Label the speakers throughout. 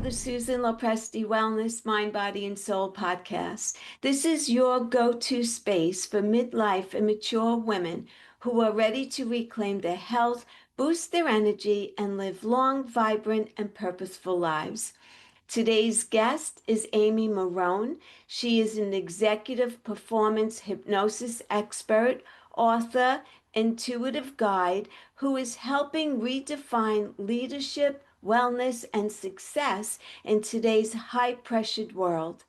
Speaker 1: the Susan LoPresti Wellness, Mind, Body, and Soul podcast. This is your go-to space for midlife and mature women who are ready to reclaim their health, boost their energy, and live long, vibrant, and purposeful lives. Today's guest is Amy Marohn. She is an executive performance hypnosis expert, author, intuitive guide who is helping redefine leadership, wellness, and success in today's high-pressured world.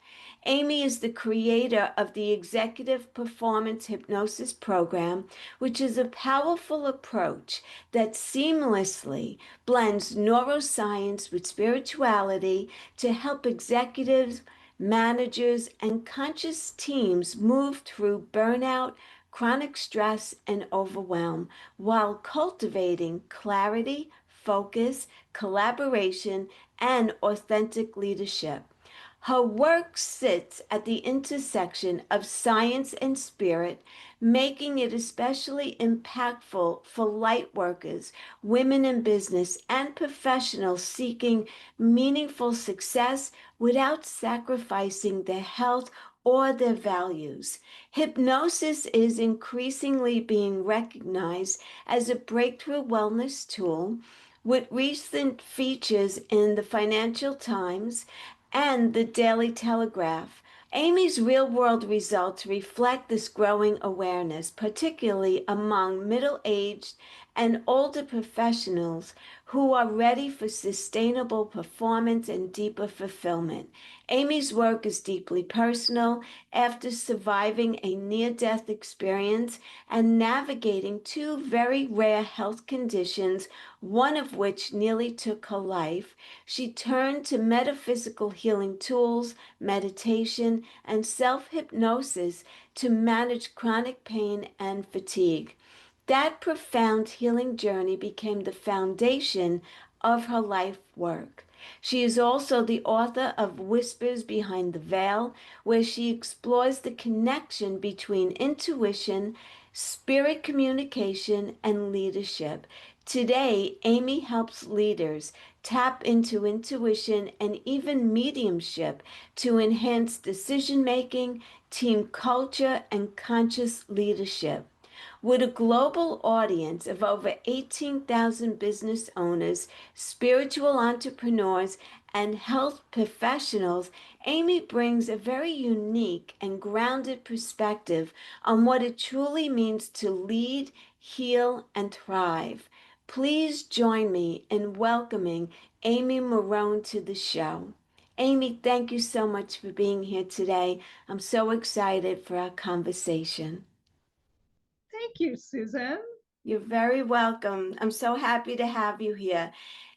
Speaker 1: Amy is the creator of the Executive Performance Hypnosis program, which is a powerful approach that seamlessly blends neuroscience with spirituality to help executives, managers, and conscious teams move through burnout, chronic stress, and overwhelm while cultivating clarity, focus, collaboration, and authentic leadership. Her work sits at the intersection of science and spirit, making it especially impactful for light workers, women in business, and professionals seeking meaningful success without sacrificing their health or their values. Hypnosis is increasingly being recognized as a breakthrough wellness tool with recent features in the Financial Times and the Daily Telegraph. Amy's real world results reflect this growing awareness, particularly among middle aged and older professionals who are ready for sustainable performance and deeper fulfillment. Amy's work is deeply personal. After surviving a near death experience and navigating two very rare health conditions, one of which nearly took her life, she turned to metaphysical healing tools, meditation, and self hypnosis to manage chronic pain and fatigue. That profound healing journey became the foundation of her life work. She is also the author of Whispers Behind the Veil, where she explores the connection between intuition, spirit communication, and leadership. Today, Amy helps leaders tap into intuition and even mediumship to enhance decision making, team culture, and conscious leadership. With a global audience of over 18,000 business owners, spiritual entrepreneurs, and health professionals, Amy brings a very unique and grounded perspective on what it truly means to lead, heal, and thrive. Please join me in welcoming Amy Marohn to the show. Amy, thank you so much for being here today. I'm so excited for our conversation.
Speaker 2: Thank you, Susan.
Speaker 1: You're very welcome. I'm so happy to have you here.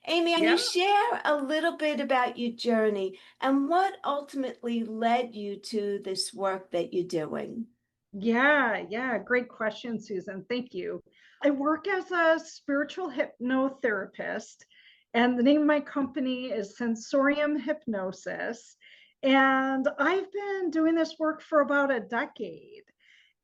Speaker 1: Amy, can you
Speaker 2: Yeah,
Speaker 1: share a little bit about your journey and what ultimately led you to this work that you're doing?
Speaker 2: yeah. Great question, Susan. Thank you. I work as a spiritual hypnotherapist, and the name of my company is Sensorium Hypnosis. And I've been doing this work for about a decade.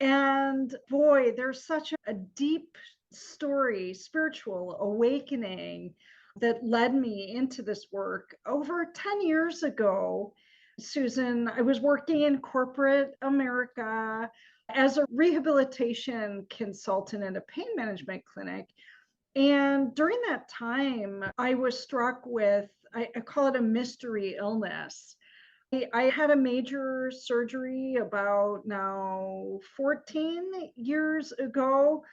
Speaker 2: And boy, there's such a deep story, spiritual awakening that led me into this work. Over 10 years ago, Susan, I was working in corporate America as a rehabilitation consultant in a pain management clinic. And during that time, I was struck with, I call it a mystery illness. I had a major surgery about now 14 years ago,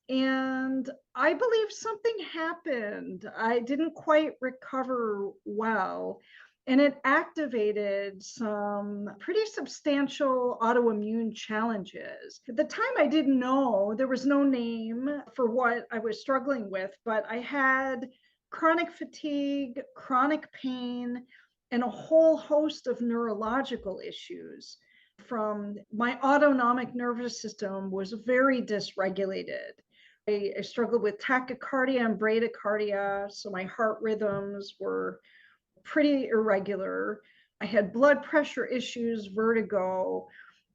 Speaker 2: and I believe something happened. I didn't quite recover well, and it activated some pretty substantial autoimmune challenges. At the time, I didn't know, there was no name for what I was struggling with, but I had chronic fatigue, chronic pain, and a whole host of neurological issues. From my autonomic nervous system was very dysregulated. I struggled with tachycardia and bradycardia, so my heart rhythms were pretty irregular. I had blood pressure issues, vertigo,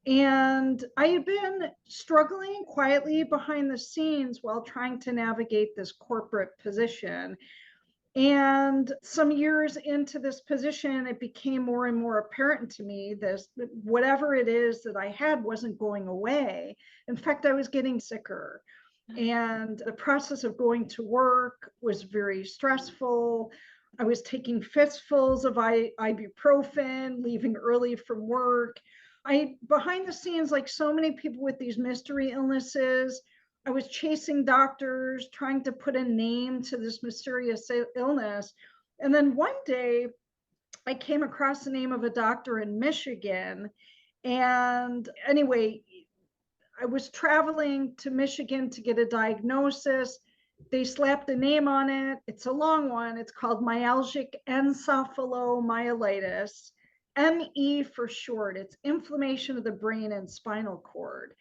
Speaker 2: and I had been struggling quietly behind the scenes while trying to navigate this corporate position. And some years into this position, it became more and more apparent to me this whatever it is that I had wasn't going away. In fact, I was getting sicker. And the process of going to work was very stressful. I was taking fistfuls of ibuprofen, leaving early from work. Behind the scenes, like so many people with these mystery illnesses, I was chasing doctors, trying to put a name to this mysterious illness. And then one day, I came across the name of a doctor in Michigan. And anyway, I was traveling to Michigan to get a diagnosis. They slapped a name on it. It's a long one. It's called myalgic encephalomyelitis, ME for short. It's inflammation of the brain and spinal cord.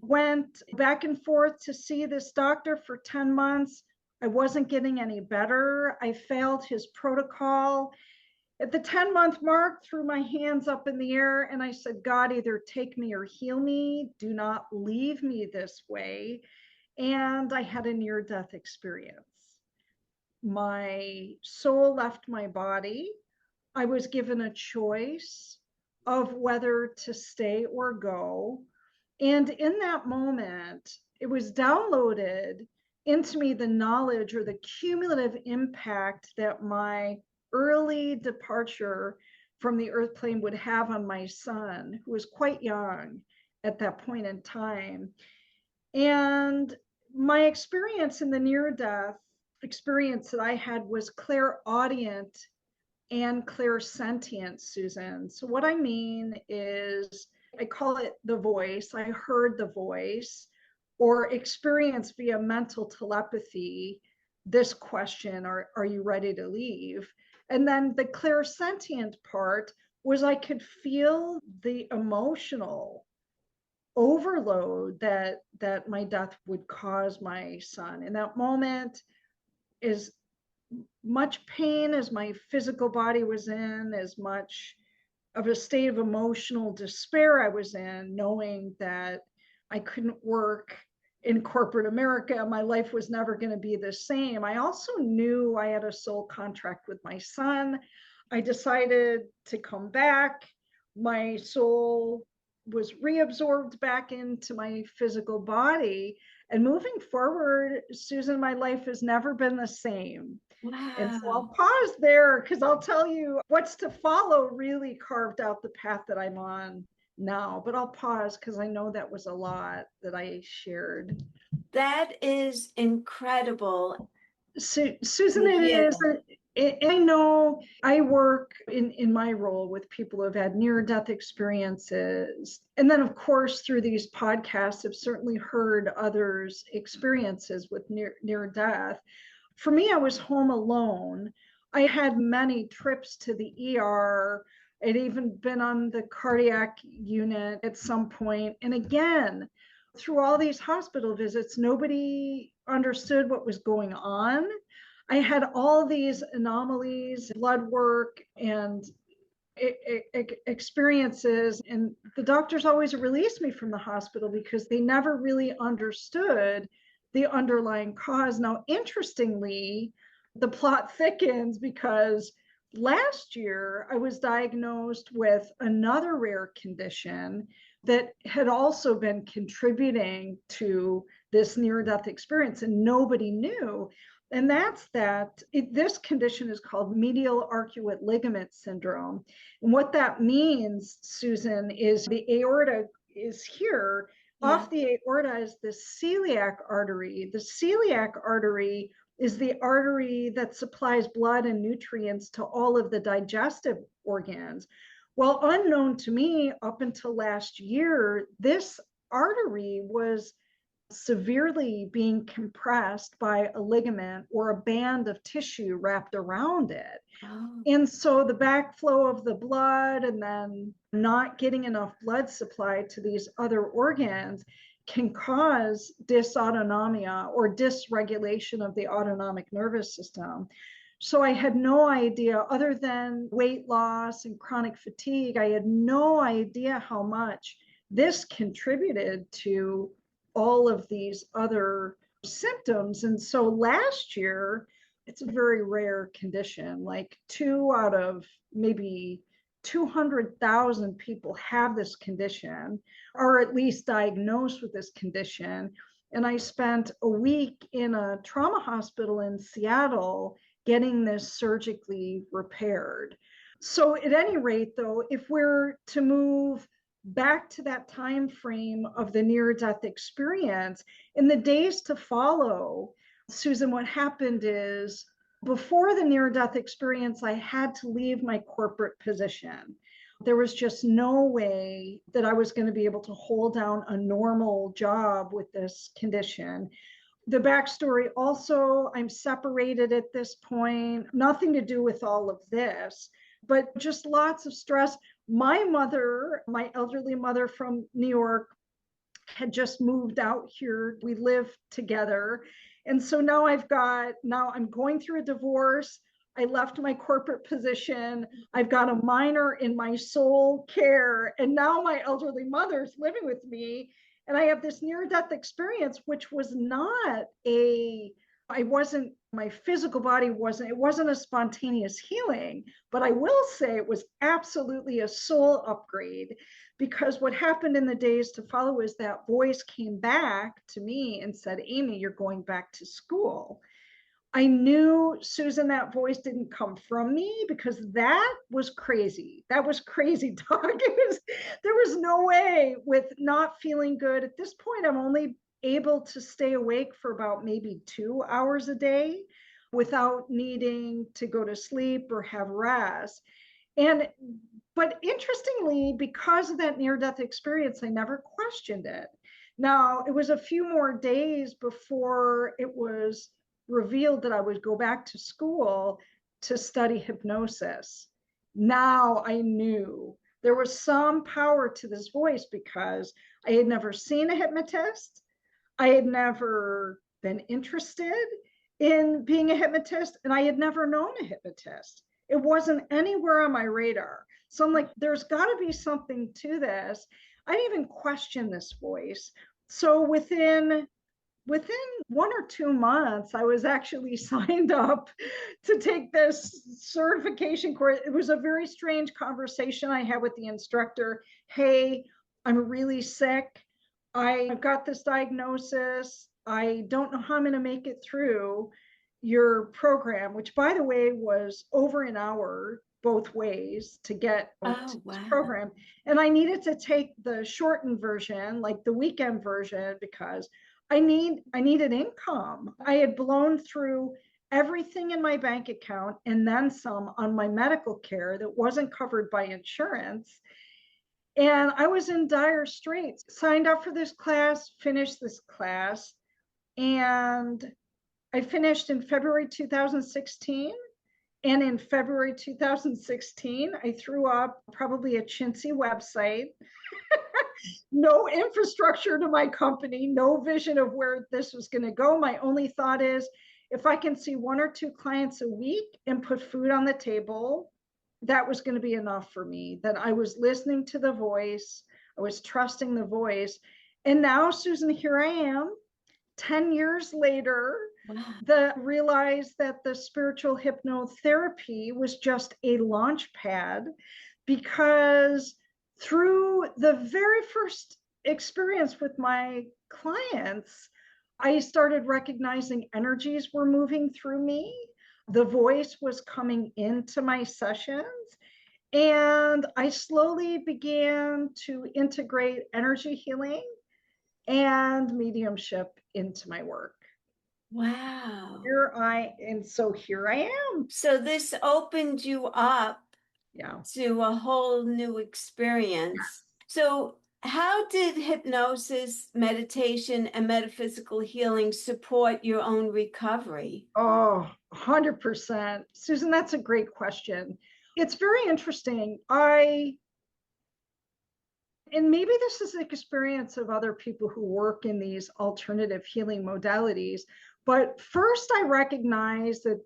Speaker 2: Went back and forth to see this doctor for 10 months. I wasn't getting any better. I failed his protocol. At the 10-month mark, threw my hands up in the air and I said, God, either take me or heal me. Do not leave me this way. And I had a near-death experience. My soul left my body. I was given a choice of whether to stay or go. And in that moment, it was downloaded into me the knowledge or the cumulative impact that my early departure from the earth plane would have on my son, who was quite young at that point in time. And my experience in the near-death experience that I had was clairaudient and clairsentient, Susan. So what I mean is, I call it the voice. I heard the voice or experienced via mental telepathy this question, are you ready to leave? And then the clairsentient part was I could feel the emotional overload that my death would cause my son. In that moment, as much pain as my physical body was in, as much of a state of emotional despair I was in, knowing that I couldn't work in corporate America, my life was never going to be the same. I also knew I had a soul contract with my son. I decided to come back. My soul was reabsorbed back into my physical body. And moving forward, Susan, my life has never been the same.
Speaker 1: Wow.
Speaker 2: And so I'll pause there because I'll tell you what's to follow really carved out the path that I'm on now. But I'll pause because I know that was a lot that I shared.
Speaker 1: That is incredible.
Speaker 2: Susan, it is. I know I work in my role with people who have had near-death experiences. And then, of course, through these podcasts, I've certainly heard others' experiences with near-death. For me, I was home alone. I had many trips to the ER. I'd even been on the cardiac unit at some point. And again, through all these hospital visits, nobody understood what was going on. I had all these anomalies, blood work, and experiences, and the doctors always released me from the hospital because they never really understood the underlying cause. Now, interestingly, the plot thickens because last year I was diagnosed with another rare condition that had also been contributing to this near-death experience, and nobody knew. And that's that this condition is called medial arcuate ligament syndrome. And what that means, Susan, is the aorta is here. Yeah. Off the aorta is the celiac artery. The celiac artery is the artery that supplies blood and nutrients to all of the digestive organs. Well, unknown to me up until last year, this artery was severely being compressed by a ligament or a band of tissue wrapped around it. Oh. And so the backflow of the blood and then not getting enough blood supply to these other organs can cause dysautonomia or dysregulation of the autonomic nervous system. So I had no idea, other than weight loss and chronic fatigue, I had no idea how much this contributed to all of these other symptoms. And so last year, It's a very rare condition. Like 2 out of maybe 200,000 people have this condition, or at least diagnosed with this condition. And I spent a week in a trauma hospital in Seattle getting this surgically repaired. So at any rate, though, if we're to move back to that time frame of the near-death experience, in the days to follow, Susan, what happened is before the near-death experience, I had to leave my corporate position. There was just no way that I was going to be able to hold down a normal job with this condition. The backstory also, I'm separated at this point, nothing to do with all of this, but just lots of stress. My mother, my elderly mother from New York, had just moved out here. We live together. And so now I'm going through a divorce. I left my corporate position. I've got a minor in my soul care. And now my elderly mother's living with me. And I have this near death experience, which was not my physical body it wasn't a spontaneous healing, but I will say it was absolutely a soul upgrade, because what happened in the days to follow is that voice came back to me and said, Amy, you're going back to school. I knew, Susan, that voice didn't come from me, because that was crazy. That was crazy talk. There was no way, with not feeling good. At this point, I'm only able to stay awake for about maybe 2 hours a day without needing to go to sleep or have rest. But interestingly, because of that near-death experience, I never questioned it. Now, it was a few more days before it was revealed that I would go back to school to study hypnosis. Now I knew there was some power to this voice, because I had never seen a hypnotist. I had never been interested in being a hypnotist, and I had never known a hypnotist. It wasn't anywhere on my radar. So I'm like, there's got to be something to this. I didn't even question this voice. So within 1 or 2 months, I was actually signed up to take this certification course. It was a very strange conversation I had with the instructor. Hey, I'm really sick. I've got this diagnosis. I don't know how I'm going to make it through your program, which, by the way, was over an hour both ways to get to this program. And I needed to take the shortened version, like the weekend version, because I needed income. I had blown through everything in my bank account and then some on my medical care that wasn't covered by insurance. And I was in dire straits. Signed up for this class, finished this class, and I finished in February 2016. And in February 2016, I threw up probably a chintzy website, no infrastructure to my company, no vision of where this was going to go. My only thought is, if I can see 1 or 2 clients a week and put food on the table, that was going to be enough for me. That I was listening to the voice, I was trusting the voice. And now, Susan, here I am, 10 years later, realized that the spiritual hypnotherapy was just a launch pad, because through the very first experience with my clients, I started recognizing energies were moving through me. The voice was coming into my sessions, and I slowly began to integrate energy healing and mediumship into my work.
Speaker 1: Wow.
Speaker 2: Here I am.
Speaker 1: So this opened you up to a whole new experience. So how did hypnosis, meditation, and metaphysical healing support your own recovery?
Speaker 2: Oh, 100%. Susan, that's a great question. It's very interesting. And maybe this is the experience of other people who work in these alternative healing modalities. But first, I recognize that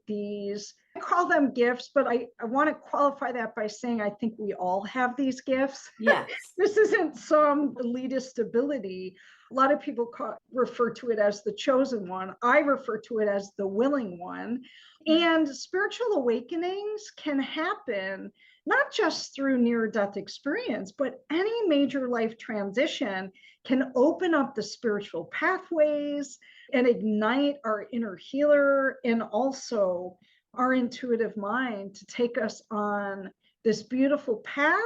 Speaker 2: I call them gifts, but I want to qualify that by saying I think we all have these gifts.
Speaker 1: Yes.
Speaker 2: This isn't some elitist ability. A lot of people refer to it as the chosen one. I refer to it as the willing one. And spiritual awakenings can happen not just through near-death experience, but any major life transition can open up the spiritual pathways and ignite our inner healer and also our intuitive mind to take us on this beautiful path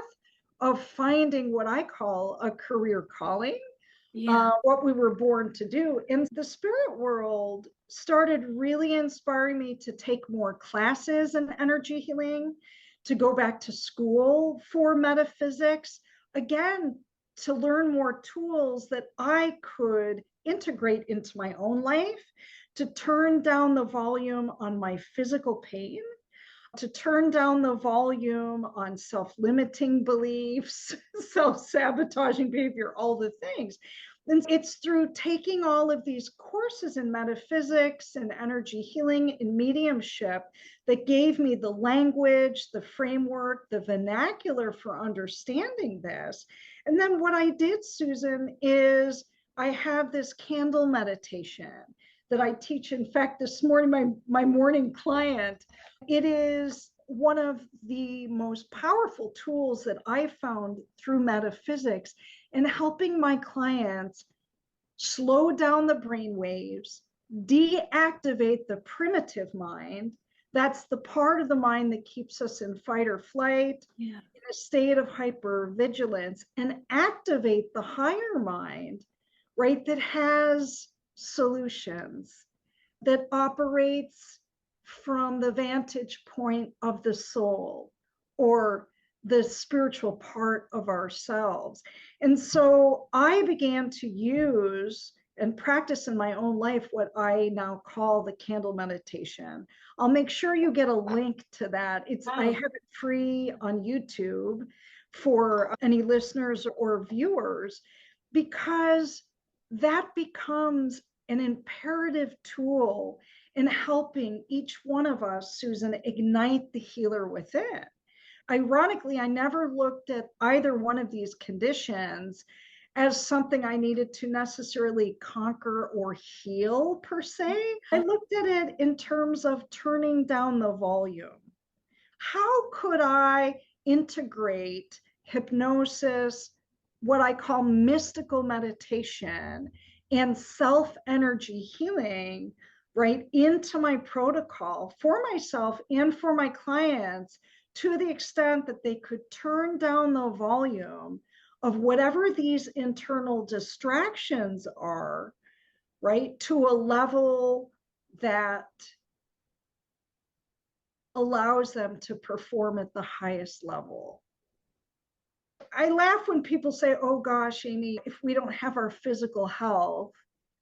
Speaker 2: of finding what I call a career calling.
Speaker 1: Yeah.
Speaker 2: What we were born to do. And the spirit world started really inspiring me to take more classes in energy healing, to go back to school for metaphysics, again, to learn more tools that I could integrate into my own life, to turn down the volume on my physical pain, to turn down the volume on self-limiting beliefs, self-sabotaging behavior, all the things. And it's through taking all of these courses in metaphysics and energy healing and mediumship that gave me the language, the framework, the vernacular for understanding this. And then what I did, Susan, is I have this candle meditation that I teach. In fact, this morning, my morning client, it is one of the most powerful tools that I found through metaphysics in helping my clients slow down the brain waves, deactivate the primitive mind. That's the part of the mind that keeps us in fight or flight, in a state of hypervigilance, and activate the higher mind, right, that has solutions, that operates from the vantage point of the soul or the spiritual part of ourselves. And so I began to use and practice in my own life what I now call the candle meditation. I'll make sure you get a link to that. I have it free on YouTube for any listeners or viewers, because that becomes an imperative tool in helping each one of us, Susan, ignite the healer within. Ironically, I never looked at either one of these conditions as something I needed to necessarily conquer or heal per se. I looked at it in terms of turning down the volume. How could I integrate hypnosis, what I call mystical meditation, and self-energy healing, right, into my protocol for myself and for my clients, to the extent that they could turn down the volume of whatever these internal distractions are, right, to a level that allows them to perform at the highest level. I laugh when people say, oh gosh, Amy, if we don't have our physical health,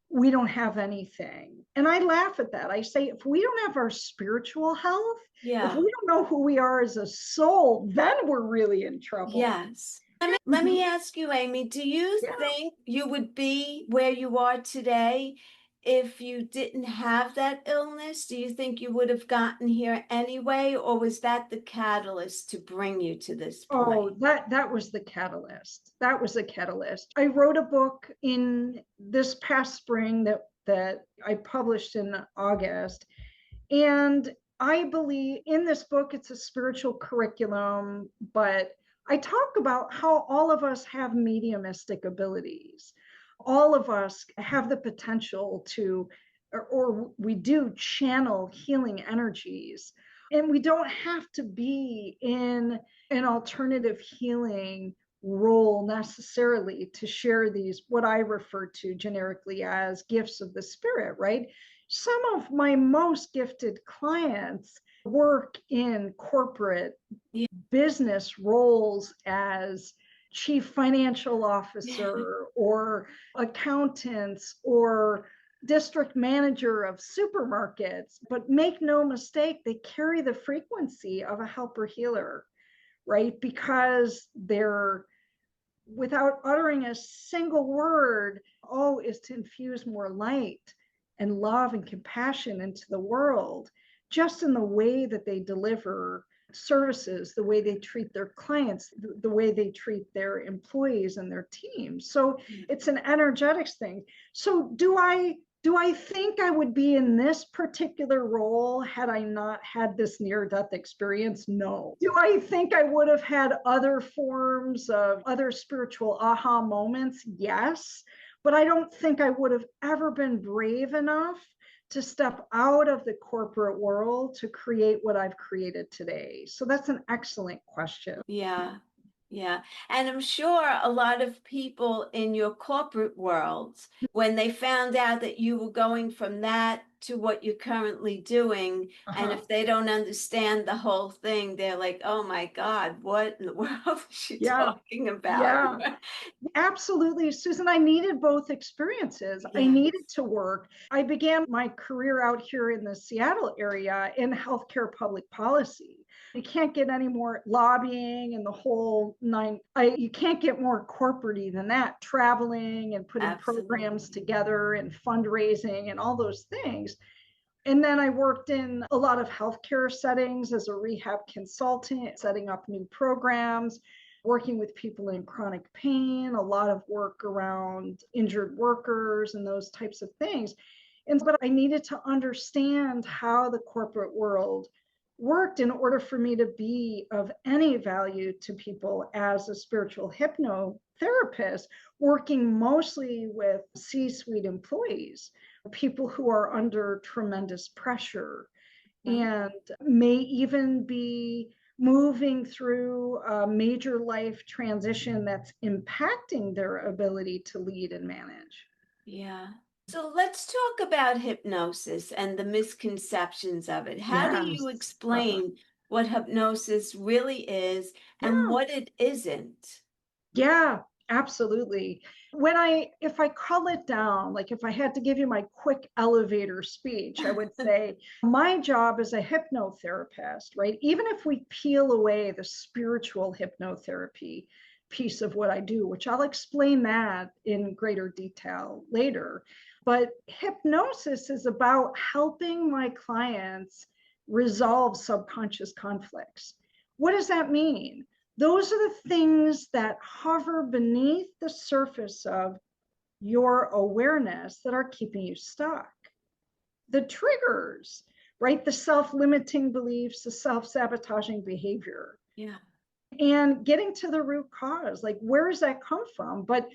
Speaker 2: we don't have anything. And I laugh at that. I say, if we don't have our spiritual health, if we don't know who we are as a soul, then we're really in trouble.
Speaker 1: Yes. Let me ask you, Amy, do you think you would be where you are today if you didn't have that illness? Do you think you would have gotten here anyway, or was that the catalyst to bring you to this point?
Speaker 2: Oh, that was the catalyst. That was the catalyst. I wrote a book in this past spring that I published in August. And I believe in this book, it's a spiritual curriculum, but I talk about how all of us have mediumistic abilities. All of us have the potential to, or we do, channel healing energies. And we don't have to be in an alternative healing role necessarily to share these, what I refer to generically as gifts of the spirit, right? Some of my most gifted clients work in corporate business roles as chief financial officer or accountants or district manager of supermarkets. But make no mistake, they carry the frequency of a helper healer, right? Because they're, without uttering a single word, is to infuse more light and love and compassion into the world, just in the way that they deliver services, the way they treat their clients, the way they treat their employees and their teams. So it's an energetics thing. So do I Do I think I would be in this particular role had I not had this near-death experience? No. Do I think I would have had other forms of other spiritual aha moments? Yes. But I don't think I would have ever been brave enough to step out of the corporate world to create what I've created today. So that's an excellent question.
Speaker 1: Yeah. Yeah. And I'm sure a lot of people in your corporate world, when they found out that you were going from that to what you're currently doing, and
Speaker 2: Uh-huh.
Speaker 1: if they don't understand the whole thing, they're like, oh my God, what in the world is she
Speaker 2: Yeah.
Speaker 1: talking about?
Speaker 2: Yeah. Absolutely, Susan. I needed both experiences. I
Speaker 1: Yes,
Speaker 2: needed to work. I began my career out here in the Seattle area in healthcare public policy. You can't get any more lobbying and the whole nine. You can't get more corporate than that, traveling and putting programs
Speaker 1: absolutely.
Speaker 2: together and fundraising and all those things. And then I worked in a lot of healthcare settings as a rehab consultant, setting up new programs, working with people in chronic pain, a lot of work around injured workers and those types of things. But I needed to understand how the corporate world worked in order for me to be of any value to people as a spiritual hypnotherapist, working mostly with C-suite employees, people who are under tremendous pressure
Speaker 1: Right.
Speaker 2: and may even be moving through a major life transition that's impacting their ability to lead and manage.
Speaker 1: Yeah. So let's talk about hypnosis and the misconceptions of it. How do you
Speaker 2: Yes. Uh-huh.
Speaker 1: explain what hypnosis really is and
Speaker 2: Yeah.
Speaker 1: what it isn't?
Speaker 2: Yeah, absolutely. If I cull it down, like if I had to give you my quick elevator speech, I would say my job as a hypnotherapist, right? Even if we peel away the spiritual hypnotherapy piece of what I do, which I'll explain that in greater detail later. But hypnosis is about helping my clients resolve subconscious conflicts. What does that mean? Those are the things that hover beneath the surface of your awareness that are keeping you stuck. The triggers, right? The self limiting beliefs, the self sabotaging behavior,
Speaker 1: Yeah.
Speaker 2: and getting to the root cause. Like, where does that come from? But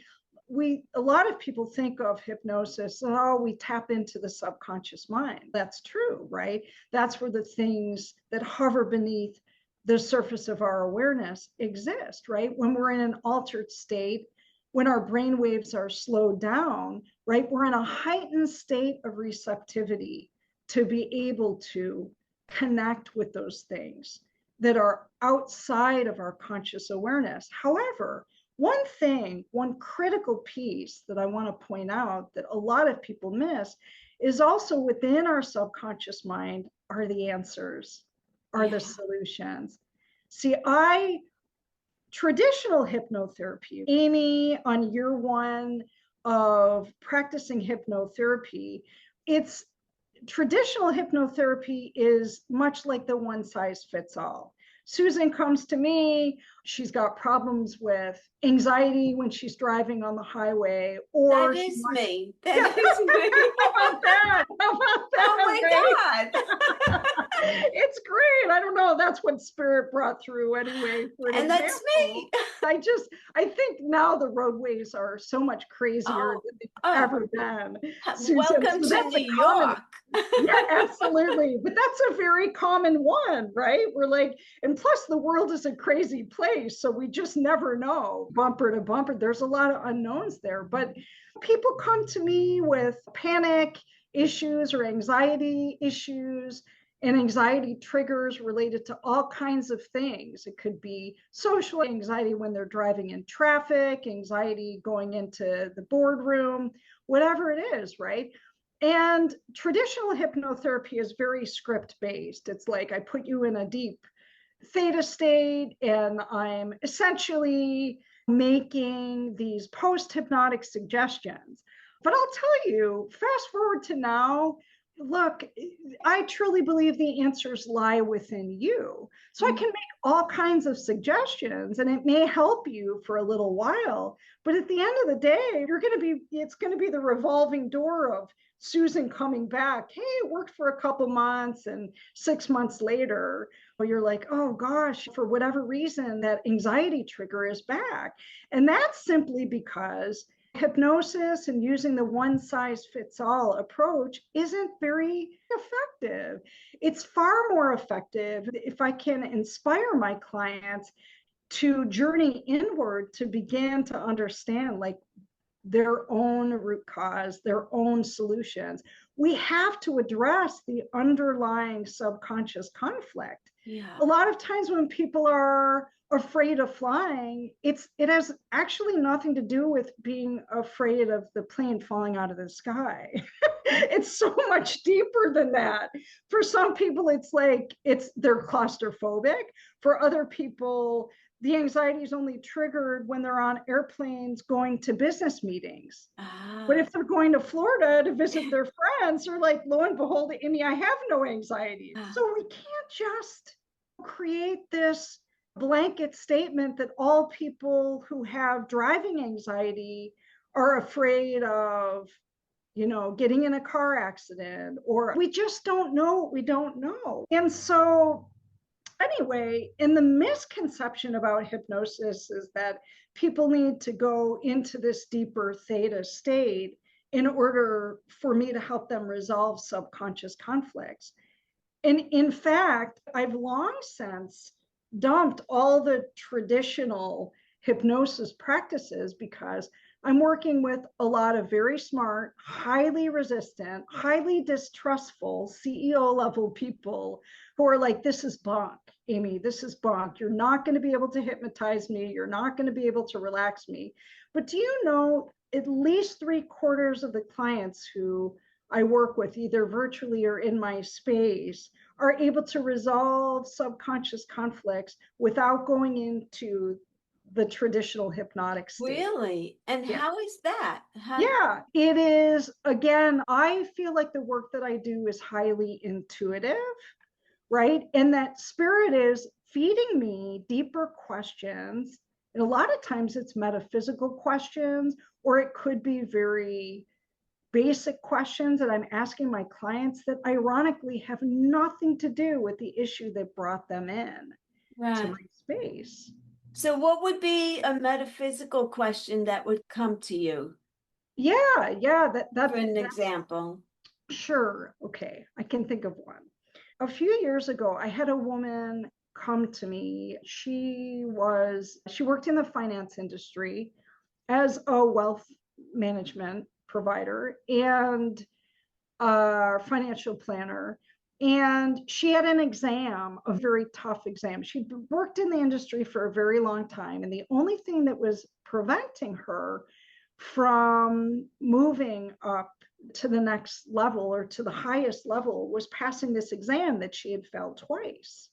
Speaker 2: a lot of people think of hypnosis and, oh, we tap into the subconscious mind. That's true, right? That's where the things that hover beneath the surface of our awareness exist, right? When we're in an altered state, when our brain waves are slowed down, right? We're in a heightened state of receptivity to be able to connect with those things that are outside of our conscious awareness. However, one critical piece that I want to point out that a lot of people miss is also within our subconscious mind are the answers, are the
Speaker 1: Yeah.
Speaker 2: solutions. See, traditional hypnotherapy, Amy, on year one of practicing hypnotherapy, it's traditional hypnotherapy is much like the one size fits all. Susan comes to me, she's got problems with anxiety when she's driving on the highway,
Speaker 1: That
Speaker 2: or she
Speaker 1: is
Speaker 2: wants,
Speaker 1: me. That
Speaker 2: yeah,
Speaker 1: is me.
Speaker 2: how about that? How about
Speaker 1: Oh
Speaker 2: that, right?
Speaker 1: my God.
Speaker 2: It's great. I don't know. That's what Spirit brought through anyway, for an
Speaker 1: And that's
Speaker 2: example.
Speaker 1: me.
Speaker 2: I think now the roadways are so much crazier
Speaker 1: Oh,
Speaker 2: than they've
Speaker 1: oh,
Speaker 2: ever been, Susan.
Speaker 1: welcome
Speaker 2: So
Speaker 1: to
Speaker 2: that's
Speaker 1: New
Speaker 2: a common,
Speaker 1: York.
Speaker 2: yeah, absolutely. But that's a very common one, right? We're like, and plus the world is a crazy place. So we just never know, bumper to bumper. There's a lot of unknowns there. But people come to me with panic issues or anxiety issues and anxiety triggers related to all kinds of things. It could be social anxiety when they're driving in traffic, anxiety going into the boardroom, whatever it is, right? And traditional hypnotherapy is very script based. It's like I put you in a deep theta state and I'm essentially making these post hypnotic suggestions. But I'll tell you, fast forward to now, look, I truly believe the answers lie within you. So I can make all kinds of suggestions and it may help you for a little while. But at the end of the day, it's going to be the revolving door of Susan coming back. Hey, it worked for a couple months, and 6 months later, you're like, oh gosh, for whatever reason, that anxiety trigger is back. And that's simply because hypnosis and using the one size fits all approach isn't very effective. It's far more effective if I can inspire my clients to journey inward to begin to understand like their own root cause, their own solutions. We have to address the underlying subconscious conflict.
Speaker 1: Yeah.
Speaker 2: A lot of times when people are afraid of flying, it has actually nothing to do with being afraid of the plane falling out of the sky. It's so much deeper than that. For some people, it's like they're claustrophobic. For other people, the anxiety is only triggered when they're on airplanes going to business meetings. But if they're going to Florida to visit their friends, they're like, lo and behold, Amy, I have no anxiety. So we can't just create this blanket statement that all people who have driving anxiety are afraid of, getting in a car accident, or we just don't know what we don't know. And so anyway, and the misconception about hypnosis is that people need to go into this deeper theta state in order for me to help them resolve subconscious conflicts. And in fact, I've long since dumped all the traditional hypnosis practices because I'm working with a lot of very smart, highly resistant, highly distrustful CEO level people who are like, this is bunk, Amy, this is bunk. You're not going to be able to hypnotize me. You're not going to be able to relax me. But do you know, at least 3/4 of the clients who I work with, either virtually or in my space, are able to resolve subconscious conflicts without going into the traditional hypnotic state.
Speaker 1: Really? And
Speaker 2: Yeah.
Speaker 1: how is that?
Speaker 2: Yeah, it is. Again, I feel like the work that I do is highly intuitive, right? And that spirit is feeding me deeper questions. And a lot of times it's metaphysical questions, or it could be very basic questions that I'm asking my clients that ironically have nothing to do with the issue that brought them in to my space.
Speaker 1: So what would be a metaphysical question that would come to you?
Speaker 2: Yeah,
Speaker 1: For an example.
Speaker 2: Sure. Okay, I can think of one. A few years ago, I had a woman come to me. She worked in the finance industry as a wealth management provider and financial planner. And she had an exam, a very tough exam. She'd worked in the industry for a very long time. And the only thing that was preventing her from moving up to the next level or to the highest level was passing this exam that she had failed twice.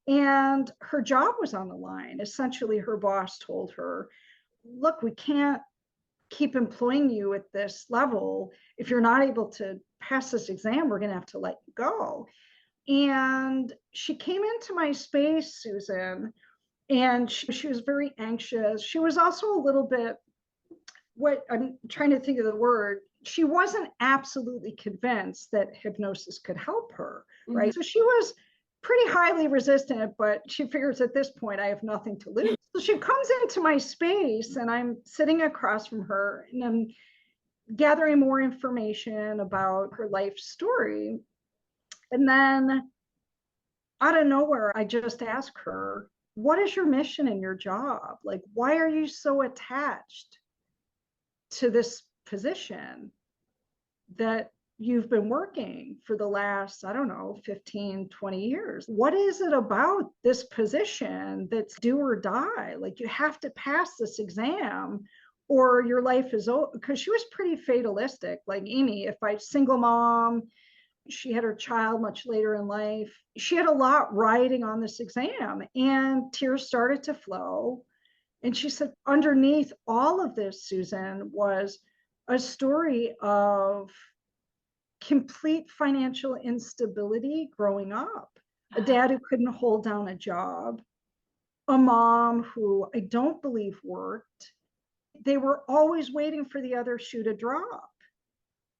Speaker 2: And her job was on the line. Essentially, her boss told her, look, we can't keep employing you at this level. If you're not able to pass this exam, we're going to have to let you go. And she came into my space, Susan, and she was very anxious. She was also a little bit, what I'm trying to think of the word, she wasn't absolutely convinced that hypnosis could help her, right? So she was pretty highly resistant, but she figures at this point, I have nothing to lose. So she comes into my space and I'm sitting across from her and I'm gathering more information about her life story. And then out of nowhere, I just ask her, what is your mission in your job? Like, why are you so attached to this position that you've been working for the last, I don't know, 15, 20 years? What is it about this position that's do or die? Like, you have to pass this exam or your life is over. Because she was pretty fatalistic. Like, Amy, if I single mom, she had her child much later in life. She had a lot riding on this exam, and tears started to flow. And she said, underneath all of this, Susan, was a story of complete financial instability growing up, a dad who couldn't hold down a job, a mom who I don't believe worked. They were always waiting for the other shoe to drop.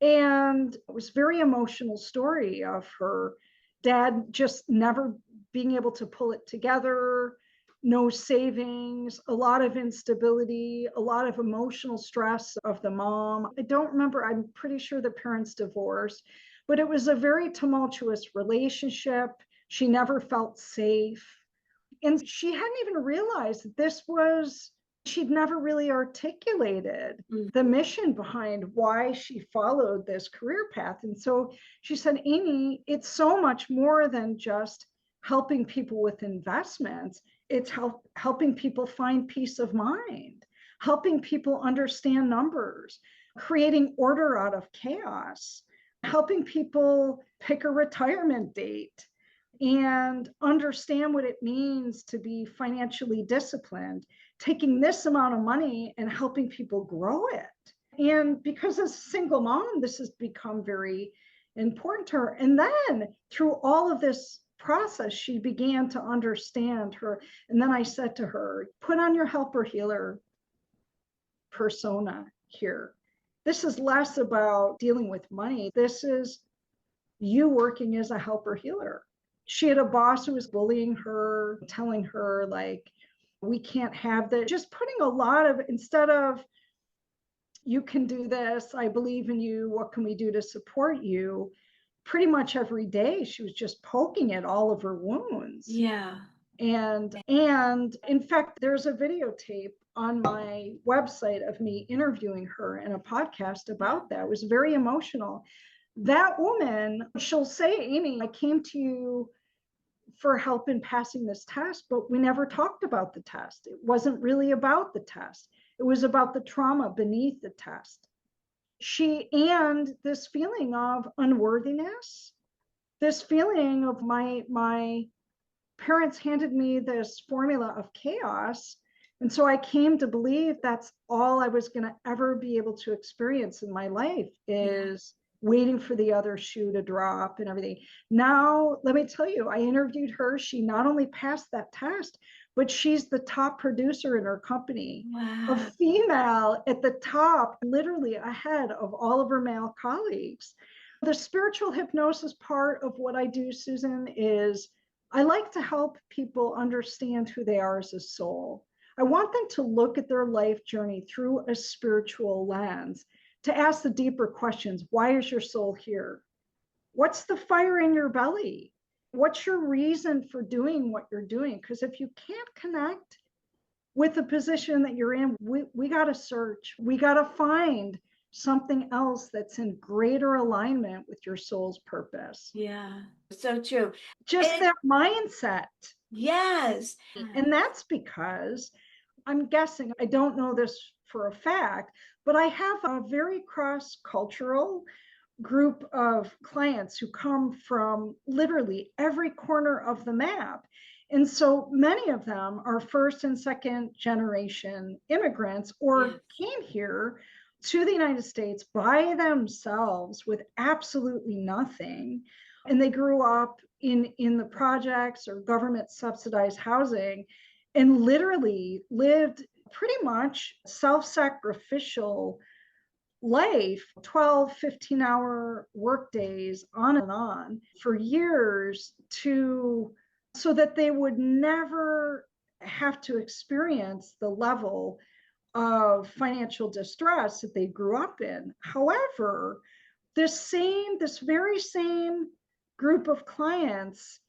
Speaker 2: And it was a very emotional story of her dad just never being able to pull it together, no savings, a lot of instability, a lot of emotional stress of the mom. I don't remember, I'm pretty sure the parents divorced, but it was a very tumultuous relationship. She never felt safe. And she hadn't even realized that this was, she'd never really articulated the mission behind why she followed this career path. And so she said, Amy, it's so much more than just helping people with investments. It's helping people find peace of mind, helping people understand numbers, creating order out of chaos, helping people pick a retirement date and understand what it means to be financially disciplined, taking this amount of money and helping people grow it. And because as a single mom, this has become very important to her. And then through all of this process, she began to understand her. And then I said to her, put on your helper healer persona here. This is less about dealing with money. This is you working as a helper healer. She had a boss who was bullying her, telling her, like, we can't have that. Just putting a lot of, instead of, you can do this, I believe in you, what can we do to support you? Pretty much every day, she was just poking at all of her wounds.
Speaker 1: Yeah.
Speaker 2: And in fact, there's a videotape on my website of me interviewing her in a podcast about that. It was very emotional. That woman, she'll say, Amy, I came to you for help in passing this test, but we never talked about the test. It wasn't really about the test. It was about the trauma beneath the test. And this feeling of unworthiness, this feeling of my parents handed me this formula of chaos. And so I came to believe that's all I was going to ever be able to experience in my life is waiting for the other shoe to drop and everything. Now, let me tell you, I interviewed her. She not only passed that test, but she's the top producer in her company.
Speaker 1: Wow.
Speaker 2: A female at the top, literally ahead of all of her male colleagues. The spiritual hypnosis part of what I do, Susan, is I like to help people understand who they are as a soul. I want them to look at their life journey through a spiritual lens, to ask the deeper questions. Why is your soul here? What's the fire in your belly? What's your reason for doing what you're doing? Because if you can't connect with the position that you're in, we got to search. We got to find something else that's in greater alignment with your soul's purpose.
Speaker 1: Yeah, so true.
Speaker 2: Just that mindset.
Speaker 1: Yes.
Speaker 2: And that's because I'm guessing, I don't know this for a fact, but I have a very cross-cultural group of clients who come from literally every corner of the map. And so many of them are first and second generation immigrants or came here to the United States by themselves with absolutely nothing. And they grew up in the projects or government subsidized housing and literally lived pretty much self-sacrificial life, 12, 15-hour work days on and on for years so that they would never have to experience the level of financial distress that they grew up in. However, this very same group of clients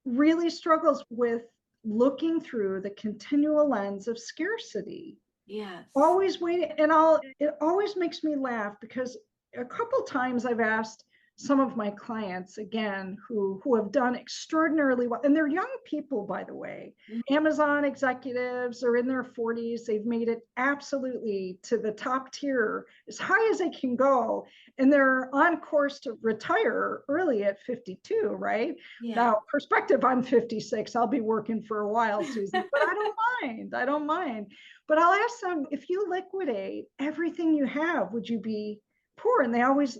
Speaker 2: really struggles with looking through the continual lens of scarcity.
Speaker 1: Yes.
Speaker 2: Always waiting. And it always makes me laugh because a couple times I've asked some of my clients, again, who have done extraordinarily well, and they're young people, by the way. Amazon executives are in their 40s. They've made it absolutely to the top tier, as high as they can go. And they're on course to retire early at 52, right?
Speaker 1: Yeah.
Speaker 2: Now, perspective, I'm 56. I'll be working for a while, Susan, but I don't mind. But I'll ask them, if you liquidate everything you have, would you be poor. And they always,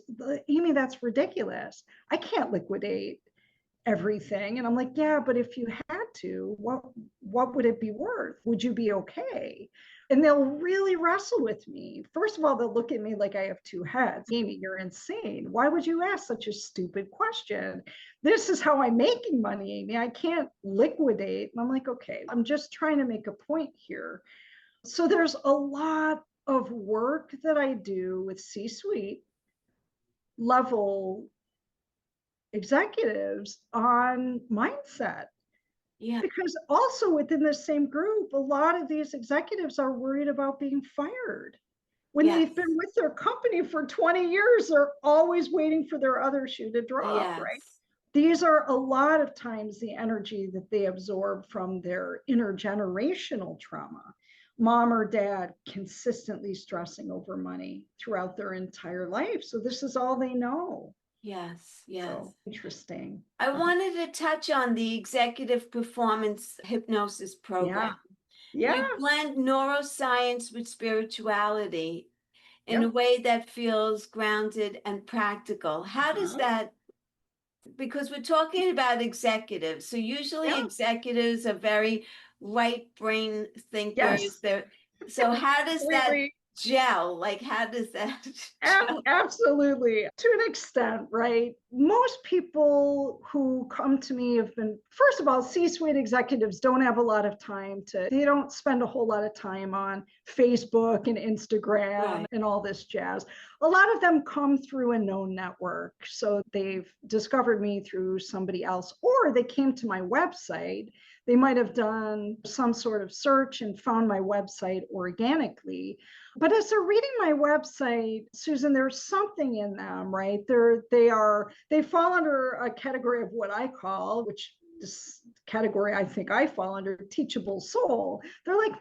Speaker 2: Amy, that's ridiculous. I can't liquidate everything. And I'm like, yeah, but if you had to, what would it be worth? Would you be okay? And they'll really wrestle with me. First of all, they'll look at me like I have two heads. Amy, you're insane. Why would you ask such a stupid question? This is how I'm making money, Amy. I can't liquidate. And I'm like, okay, I'm just trying to make a point here. So there's a lot of work that I do with C-suite level executives on mindset.
Speaker 1: Yeah.
Speaker 2: Because also within the same group, a lot of these executives are worried about being fired. When
Speaker 1: Yes.
Speaker 2: they've been with their company for 20 years, they're always waiting for their other shoe to drop, right?
Speaker 1: Yes.
Speaker 2: These are a lot of times the energy that they absorb from their intergenerational trauma. Mom or dad consistently stressing over money throughout their entire life. So this is all they know.
Speaker 1: Yes. Yes.
Speaker 2: So interesting.
Speaker 1: I wanted to touch on the Executive Performance Hypnosis program.
Speaker 2: Yeah.
Speaker 1: You blend neuroscience with spirituality in a
Speaker 2: Yep.
Speaker 1: way that feels grounded and practical. How does that, because we're talking about executives, so usually
Speaker 2: Yeah.
Speaker 1: executives are very right brain thinkers.
Speaker 2: Yes.
Speaker 1: So how does that
Speaker 2: Completely.
Speaker 1: gel? Like, how does that gel?
Speaker 2: Absolutely. To an extent, right? Most people who come to me have been, first of all, C-suite executives don't have a lot of time they don't spend a whole lot of time on Facebook and Instagram
Speaker 1: Right.
Speaker 2: and all this jazz. A lot of them come through a known network. So they've discovered me through somebody else, or they came to my website. They might have done some sort of search and found my website organically. But as they're reading my website, Susan, there's something in them, right? They fall under a category of what I call, which this category I think I fall under, teachable soul. They're like,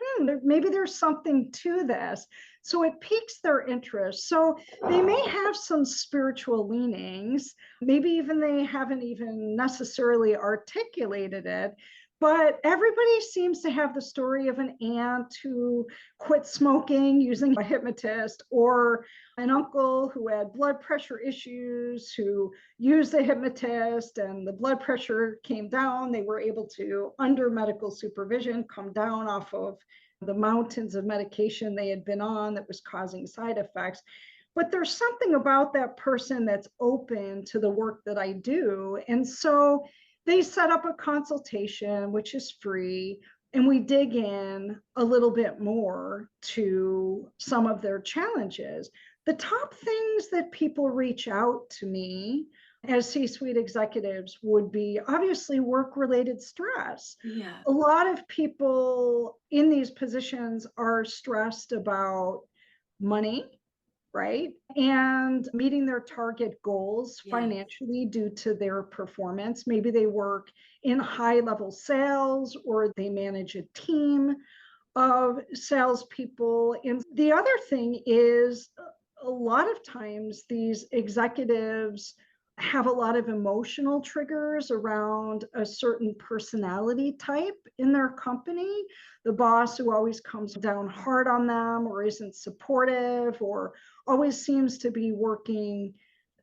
Speaker 2: maybe there's something to this. So it piques their interest. So they may have some spiritual leanings. Maybe even they haven't even necessarily articulated it. But everybody seems to have the story of an aunt who quit smoking using a hypnotist, or an uncle who had blood pressure issues who used a hypnotist and the blood pressure came down. They were able to, under medical supervision, come down off of the mountains of medication they had been on that was causing side effects. But there's something about that person that's open to the work that I do. And so they set up a consultation, which is free, and we dig in a little bit more to some of their challenges. The top things that people reach out to me as C-suite executives would be obviously work-related stress.
Speaker 1: Yeah.
Speaker 2: A lot of people in these positions are stressed about money, right? And meeting their target goals financially due to their performance. Maybe they work in high level sales or they manage a team of salespeople. And the other thing is, a lot of times these executives have a lot of emotional triggers around a certain personality type in their company. The boss who always comes down hard on them or isn't supportive or always seems to be working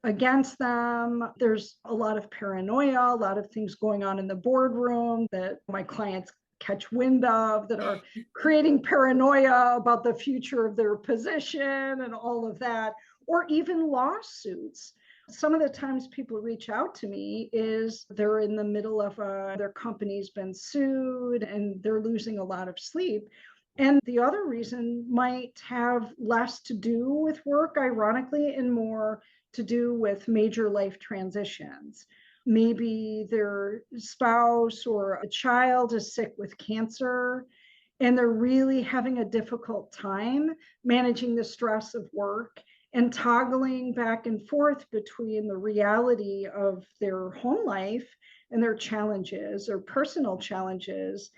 Speaker 2: against them. There's a lot of paranoia, a lot of things going on in the boardroom that my clients catch wind of that are creating paranoia about the future of their position and all of that, or even lawsuits. Some of the times people reach out to me is they're in the middle of their company's been sued and they're losing a lot of sleep. And the other reason might have less to do with work, ironically, and more to do with major life transitions. Maybe their spouse or a child is sick with cancer and they're really having a difficult time managing the stress of work and toggling back and forth between the reality of their home life and their challenges or personal challenges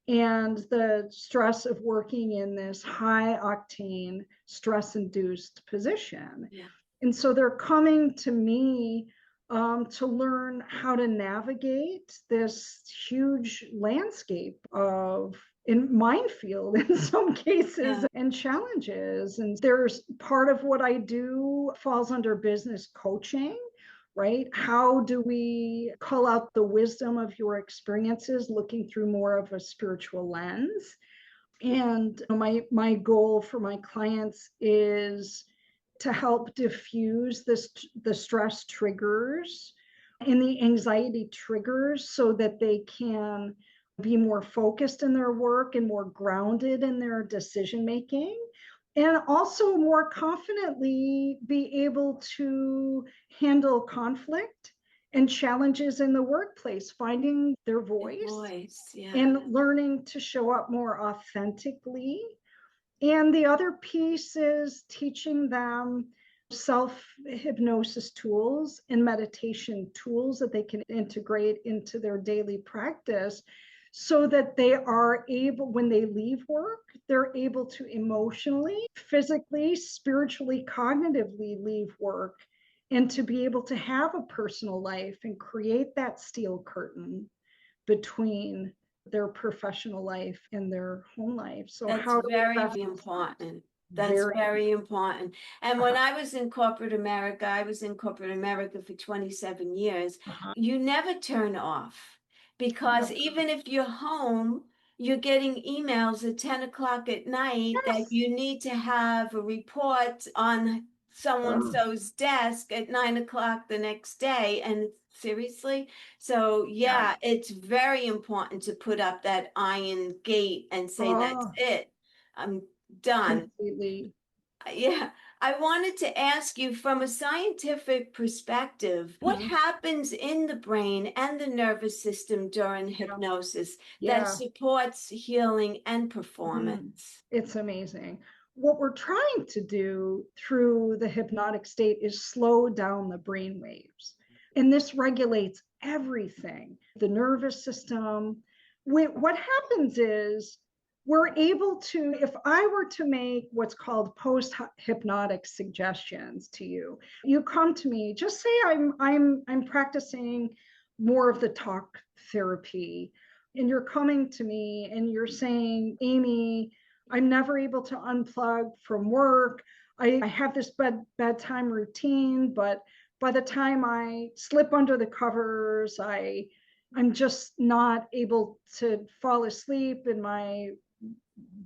Speaker 2: and the stress of working in this high octane stress induced position.
Speaker 1: Yeah.
Speaker 2: And so they're coming to me to learn how to navigate this huge landscape of in minefield in some cases
Speaker 1: Yeah.
Speaker 2: and challenges. And there's part of what I do falls under business coaching, right? How do we call out the wisdom of your experiences, looking through more of a spiritual lens? And my goal for my clients is to help diffuse the stress triggers and the anxiety triggers so that they can be more focused in their work and more grounded in their decision making, and also more confidently be able to handle conflict and challenges in the workplace, finding their voice
Speaker 1: Voice. Yeah.
Speaker 2: and learning to show up more authentically. And the other piece is teaching them self hypnosis tools and meditation tools that they can integrate into their daily practice so that they are able, when they leave work, they're able to emotionally, physically, spiritually, cognitively leave work and to be able to have a personal life and create that steel curtain between their professional life and their home life. So
Speaker 1: That's
Speaker 2: how do we
Speaker 1: very
Speaker 2: best
Speaker 1: important. That's
Speaker 2: very
Speaker 1: very important. And when
Speaker 2: uh-huh,
Speaker 1: I was in corporate America, I was in corporate America for 27 years.
Speaker 2: uh-huh,
Speaker 1: You never turn off because
Speaker 2: never.
Speaker 1: even if you're home, you're getting emails at 10 o'clock at night that
Speaker 2: Yes.
Speaker 1: you need to have a report on so and
Speaker 2: Oh,
Speaker 1: so's desk at 9 o'clock the next day. And seriously, so
Speaker 2: yeah.
Speaker 1: yeah, it's very important to put up that iron gate and say, that's
Speaker 2: Oh,
Speaker 1: it. I'm done.
Speaker 2: completely.
Speaker 1: Yeah. I wanted to ask you from a scientific perspective, what
Speaker 2: Mhm.
Speaker 1: happens in the brain and the nervous system during
Speaker 2: Yeah.
Speaker 1: hypnosis that
Speaker 2: Yeah.
Speaker 1: supports healing and
Speaker 2: Mhm.
Speaker 1: performance?
Speaker 2: It's amazing. What we're trying to do through the hypnotic state is slow down the brain waves. And this regulates everything, the nervous system. What happens is we're able to, if I were to make what's called post hypnotic suggestions to you, you come to me, just say I'm practicing more of the talk therapy, and you're coming to me and you're saying, Amy, I'm never able to unplug from work. I have this bedtime routine, but by the time I slip under the covers, I'm just not able to fall asleep and my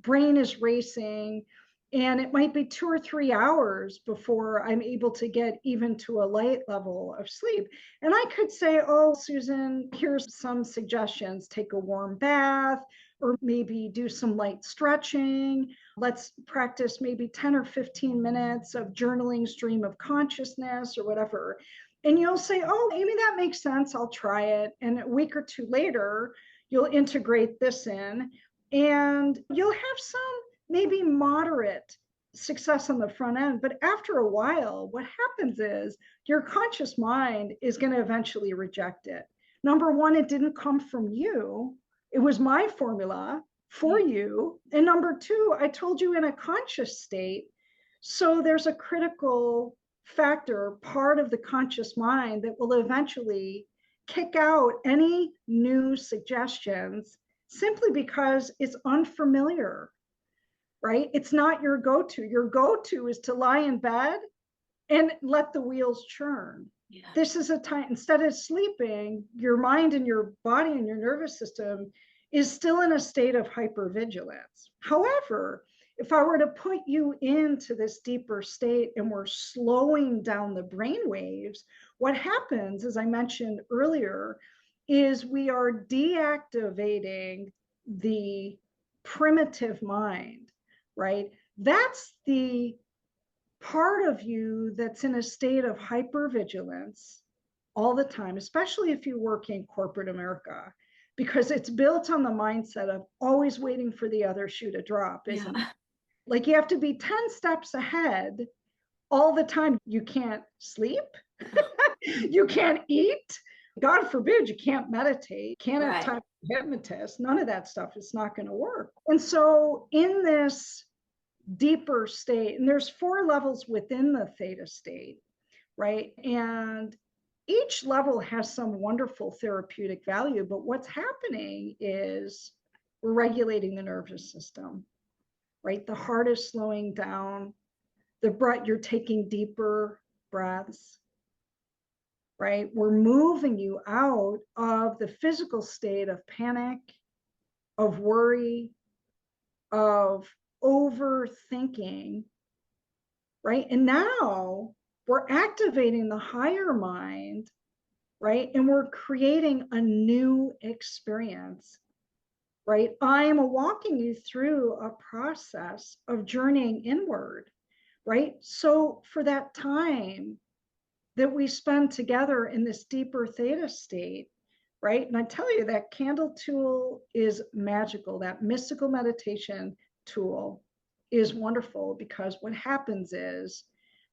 Speaker 2: brain is racing. And it might be 2 or 3 hours before I'm able to get even to a light level of sleep. And I could say, oh, Susan, here's some suggestions. Take a warm bath, or maybe do some light stretching. Let's practice maybe 10 or 15 minutes of journaling, stream of consciousness, or whatever. And you'll say, oh, Amy, that makes sense. I'll try it. And a week or two later, you'll integrate this in and you'll have some maybe moderate success on the front end. But after a while, what happens is your conscious mind is going to eventually reject it. Number one, it didn't come from you, it was my formula for
Speaker 1: Yeah.
Speaker 2: you. And number two, I told you in a conscious state. So there's a critical factor, part of the conscious mind, that will eventually kick out any new suggestions simply because it's unfamiliar, right? It's not your go to. Your go to is to lie in bed and let the wheels churn.
Speaker 1: Yeah.
Speaker 2: This is a time, instead of sleeping, your mind and your body and your nervous system is still in a state of hypervigilance. However, if I were to put you into this deeper state and we're slowing down the brain waves, what happens, as I mentioned earlier, is we are deactivating the primitive mind, right? That's the part of you that's in a state of hypervigilance all the time, especially if you work in corporate America, because it's built on the mindset of always waiting for the other shoe to drop,
Speaker 1: Yeah.
Speaker 2: isn't it? Like you have to be 10 steps ahead all the time. You can't sleep, you can't eat. God forbid you can't meditate, can't have
Speaker 1: Right.
Speaker 2: time to hypnotist. None of that stuff is not going to work. And so, in this deeper state, and there's 4 levels within the theta state, right? And each level has some wonderful therapeutic value, but what's happening is we're regulating the nervous system, right? The heart is slowing down. The breath, you're taking deeper breaths, right? We're moving you out of the physical state of panic, of worry, of overthinking, right? And now we're activating the higher mind, right? And we're creating a new experience, right? I'm walking you through a process of journeying inward, right? So for that time that we spend together in this deeper theta state, right? And I tell you, that candle tool is magical. That mystical meditation tool is wonderful, because what happens is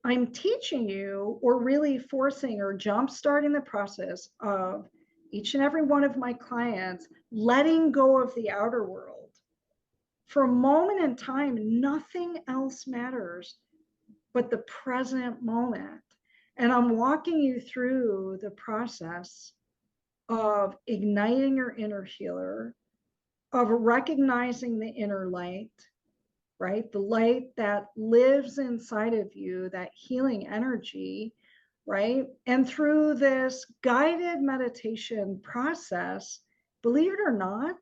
Speaker 2: I'm teaching you, or really forcing or jump starting the process of each and every one of my clients letting go of the outer world. For a moment in time, nothing else matters but the present moment. And I'm walking you through the process of igniting your inner healer, of recognizing the inner light, right? The light that lives inside of you, that healing energy, right? And through this guided meditation process, believe it or not,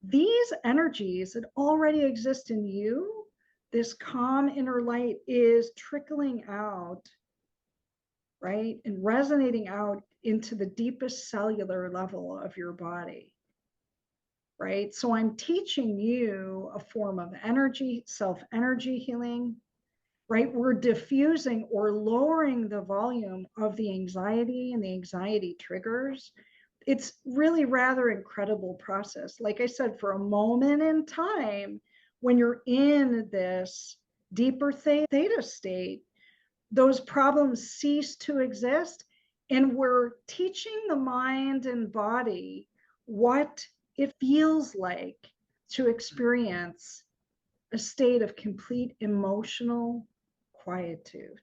Speaker 2: these energies that already exist in you, this calm inner light, is trickling out, right? And resonating out into the deepest cellular level of your body, right? So I'm teaching you a form of energy, self-energy healing, right? We're diffusing or lowering the volume of the anxiety and the anxiety triggers. It's really rather incredible process. Like I said, for a moment in time, when you're in this deeper theta state, those problems cease to exist. And we're teaching the mind and body what it feels like to experience a state of complete emotional quietude.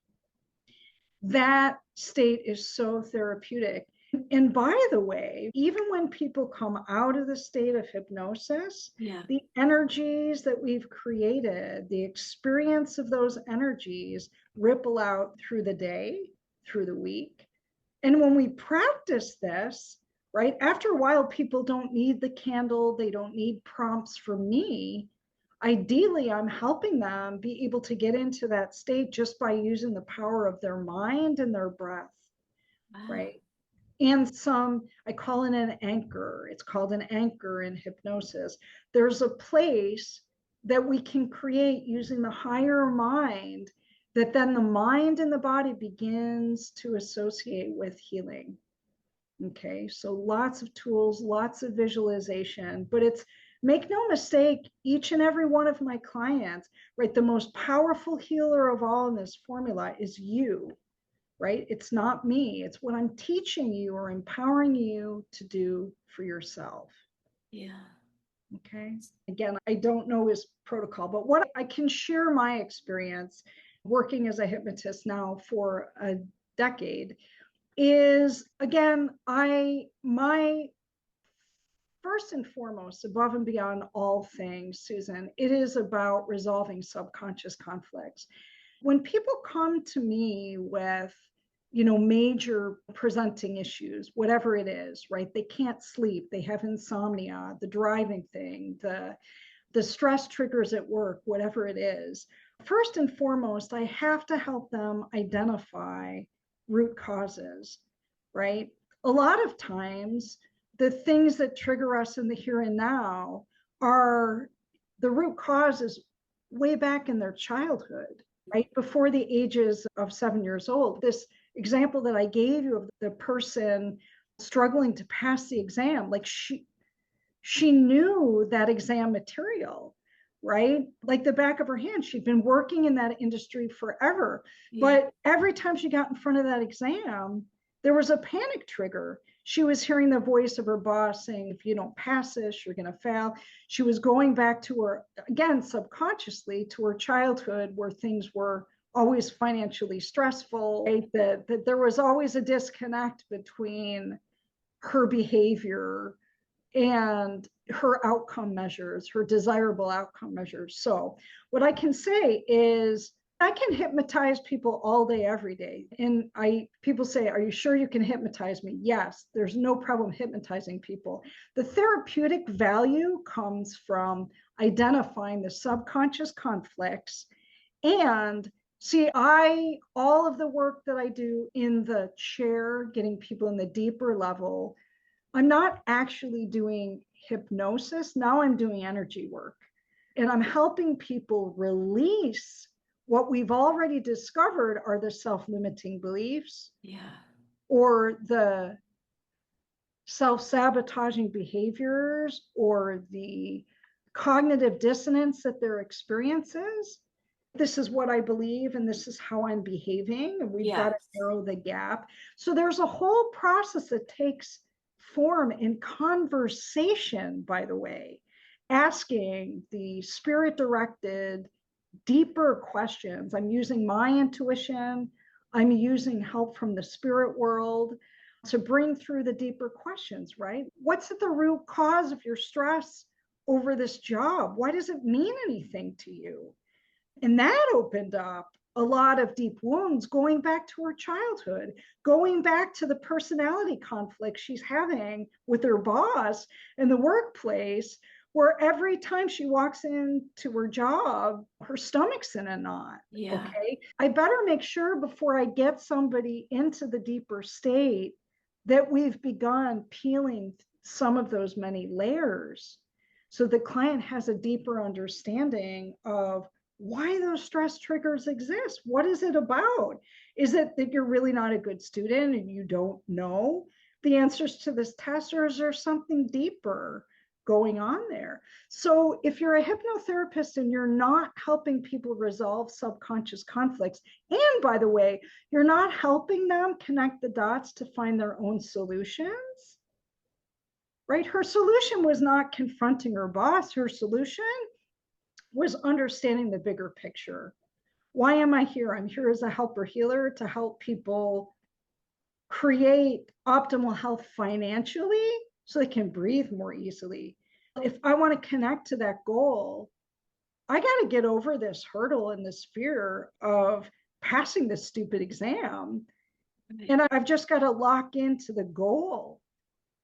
Speaker 2: That state is so therapeutic. And by the way, even when people come out of the state of hypnosis, the energies that we've created, the experience of those energies ripple out through the day, through the week. And when we practice this, right, after a while, people don't need the candle, they don't need prompts from me. Ideally, I'm helping them be able to get into that state just by using the power of their mind and their breath, right? And I call it an anchor. It's called an anchor in hypnosis. There's a place that we can create using the higher mind, that then the mind and the body begins to associate with healing. Okay, so lots of tools, lots of visualization, but it's, make no mistake, each and every one of my clients, right? The most powerful healer of all in this formula is you, right? It's not me. It's what I'm teaching you or empowering you to do for yourself.
Speaker 1: Yeah.
Speaker 2: Okay. Again, I don't know his protocol, but what I can share my experience working as a hypnotist now for a decade is, again, my first and foremost, above and beyond all things, Susan, it is about resolving subconscious conflicts. When people come to me with, major presenting issues, whatever it is, right? They can't sleep, they have insomnia, the driving thing, the stress triggers at work, whatever it is. First and foremost, I have to help them identify root causes, right? A lot of times, the things that trigger us in the here and now are the root causes way back in their childhood, right? Before the ages of 7 years old. This example that I gave you of the person struggling to pass the exam, like she knew that exam material, right? Like the back of her hand. She'd been working in that industry forever. But every time she got in front of that exam, there was a panic trigger. She was hearing the voice of her boss saying, if you don't pass this, you're going to fail. She was going back to her, again, subconsciously, to her childhood, where things were always financially stressful, right? That there was always a disconnect between her behavior and her outcome measures, her desirable outcome measures. So what I can say is I can hypnotize people all day, every day. And people say, are you sure you can hypnotize me? Yes, there's no problem hypnotizing people. The therapeutic value comes from identifying the subconscious conflicts. And see, all of the work that I do in the chair, getting people in the deeper level, I'm not actually doing hypnosis. Now I'm doing energy work. And I'm helping people release what we've already discovered are the self-limiting beliefs, or the self-sabotaging behaviors, or the cognitive dissonance that their experience is. This is what I believe, and this is how I'm behaving, and we've got to narrow the gap. So there's a whole process that takes form in conversation, by the way, asking the spirit-directed, deeper questions. I'm using my intuition. I'm using help from the spirit world to bring through the deeper questions, right? What's at the root cause of your stress over this job? Why does it mean anything to you? And that opened up a lot of deep wounds going back to her childhood, going back to the personality conflict she's having with her boss in the workplace, where every time she walks into her job, her stomach's in a knot. Okay. I better make sure before I get somebody into the deeper state that we've begun peeling some of those many layers, so the client has a deeper understanding of why those stress triggers exist. What is it about? Is it that you're really not a good student and you don't know the answers to this test, or is there something deeper going on there? So if you're a hypnotherapist and you're not helping people resolve subconscious conflicts, and by the way, you're not helping them connect the dots to find their own solutions, right? Her solution was not confronting her boss. Her solution was understanding the bigger picture. Why am I here? I'm here as a helper healer to help people create optimal health financially so they can breathe more easily. If I want to connect to that goal, I got to get over this hurdle and this fear of passing this stupid exam. And I've just got to lock into the goal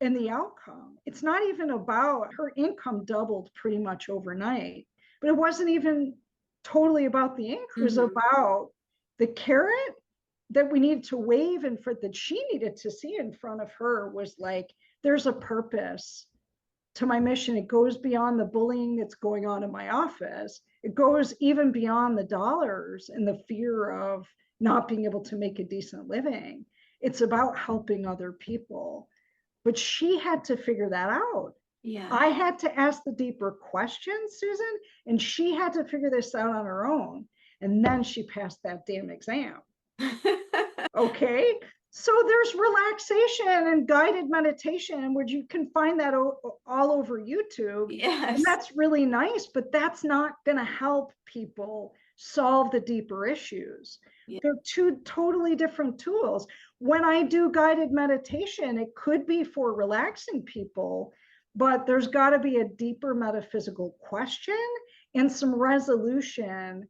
Speaker 2: and the outcome. It's not even about her income doubled pretty much overnight, but it wasn't even totally about the ink. It was about the carrot that we needed to wave, and for that she needed to see in front of her was like, there's a purpose to my mission. It goes beyond the bullying that's going on in my office. It goes even beyond the dollars and the fear of not being able to make a decent living. It's about helping other people. But she had to figure that out. I had to ask the deeper questions, Susan, and she had to figure this out on her own. And then she passed that damn exam. Okay. So there's relaxation and guided meditation, which you can find that all over YouTube. And that's really nice, but that's not going to help people solve the deeper issues. They're two totally different tools. When I do guided meditation, it could be for relaxing people, but there's got to be a deeper metaphysical question and some resolution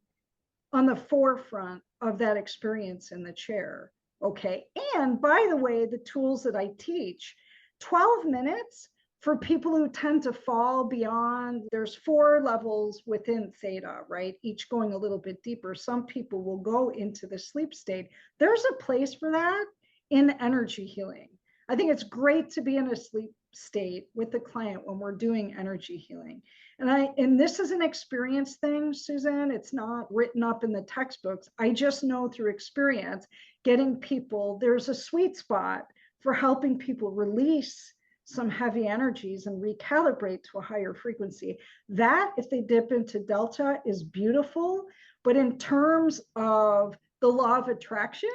Speaker 2: on the forefront of that experience in the chair. Okay. And by the way, the tools that I teach, 12 minutes for people who tend to fall beyond, there's 4 levels within theta, right? Each going a little bit deeper. Some people will go into the sleep state. There's a place for that in energy healing. I think it's great to be in a sleep state with the client when we're doing energy healing. And this is an experience thing, Susan. It's not written up in the textbooks. I just know through experience, getting people, there's a sweet spot for helping people release some heavy energies and recalibrate to a higher frequency. That, if they dip into Delta, is beautiful. But in terms of the law of attraction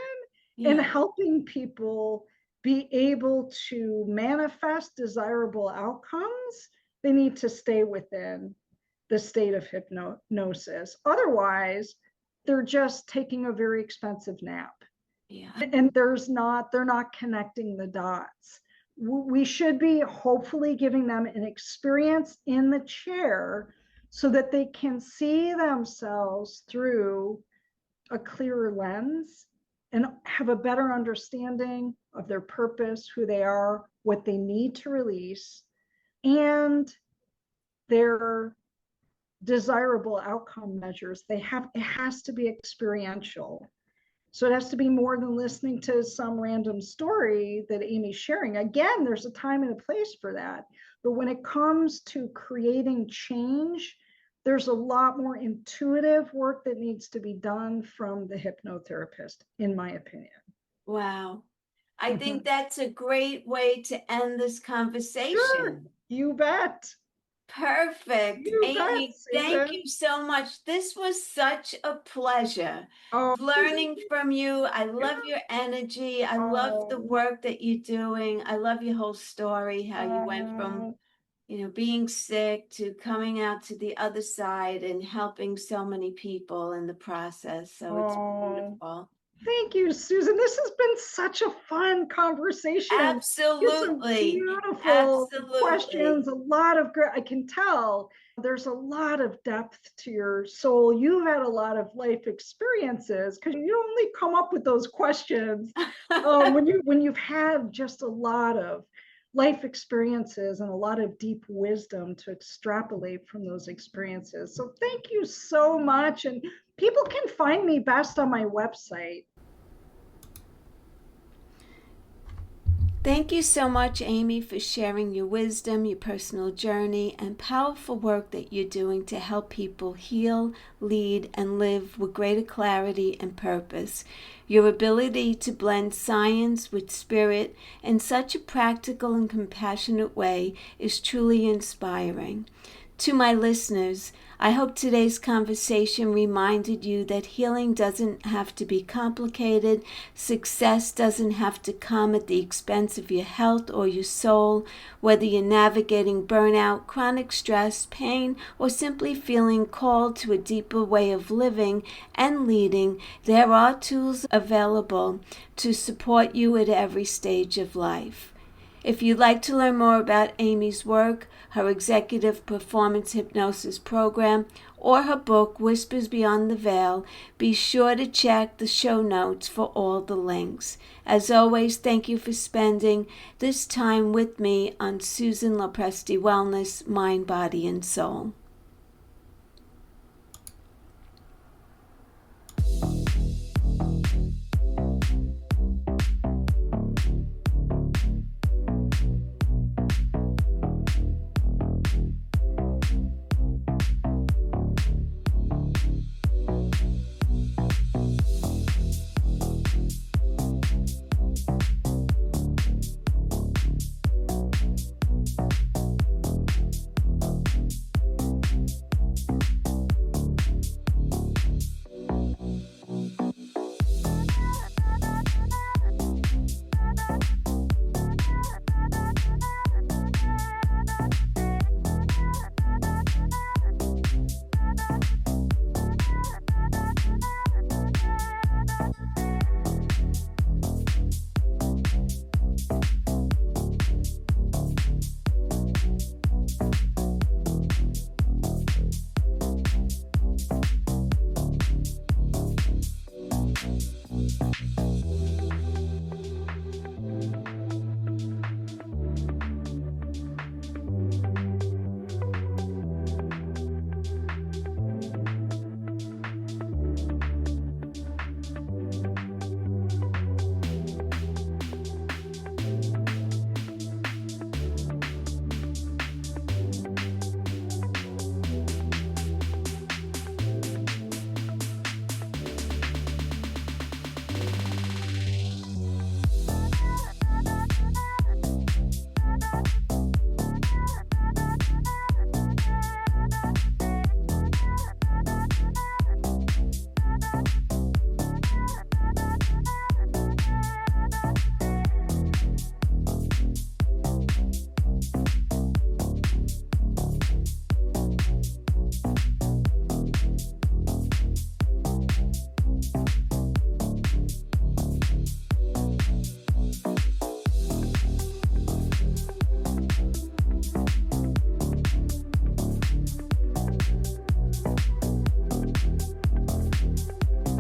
Speaker 2: and helping people be able to manifest desirable outcomes, they need to stay within the state of hypnosis. Otherwise, they're just taking a very expensive nap. And they're not connecting the dots. we should be hopefully giving them an experience in the chair so that they can see themselves through a clearer lens and have a better understanding of their purpose, who they are, what they need to release, and their desirable outcome measures. It has to be experiential. So it has to be more than listening to some random story that Amy's sharing. Again, there's a time and a place for that. But when it comes to creating change, there's a lot more intuitive work that needs to be done from the hypnotherapist, in my opinion.
Speaker 1: Wow. I think that's a great way to end this conversation.
Speaker 2: Sure, you bet.
Speaker 1: Perfect.
Speaker 2: You bet,
Speaker 1: Amy, thank
Speaker 2: Susan.
Speaker 1: you so much. This was such a pleasure
Speaker 2: Oh,
Speaker 1: learning from you. I
Speaker 2: yeah.
Speaker 1: love your energy. I love the
Speaker 2: Oh,
Speaker 1: work that you're doing. I love your whole story, how you went from,
Speaker 2: oh,
Speaker 1: being sick to coming out to the other side and helping so many people in the process. So it's
Speaker 2: oh.
Speaker 1: beautiful.
Speaker 2: Thank you, Susan. This has been such a fun conversation. It's some
Speaker 1: Absolutely.
Speaker 2: beautiful
Speaker 1: Absolutely.
Speaker 2: questions, a lot of I can tell there's a lot of depth to your soul. You've had a lot of life experiences because you only come up with those questions when you've had just a lot of life experiences and a lot of deep wisdom to extrapolate from those experiences. So thank you so much. And people can find me best on my website.
Speaker 1: Thank you so much, Amy, for sharing your wisdom, your personal journey, and powerful work that you're doing to help people heal, lead, and live with greater clarity and purpose. Your ability to blend science with spirit in such a practical and compassionate way is truly inspiring. To my listeners, I hope today's conversation reminded you that healing doesn't have to be complicated, success doesn't have to come at the expense of your health or your soul, whether you're navigating burnout, chronic stress, pain, or simply feeling called to a deeper way of living and leading, there are tools available to support you at every stage of life. If you'd like to learn more about Amy's work, her Executive Performance Hypnosis program, or her book, Whispers Beyond the Veil, be sure to check the show notes for all the links. As always, thank you for spending this time with me on Susan LoPresti Wellness, Mind, Body, and Soul.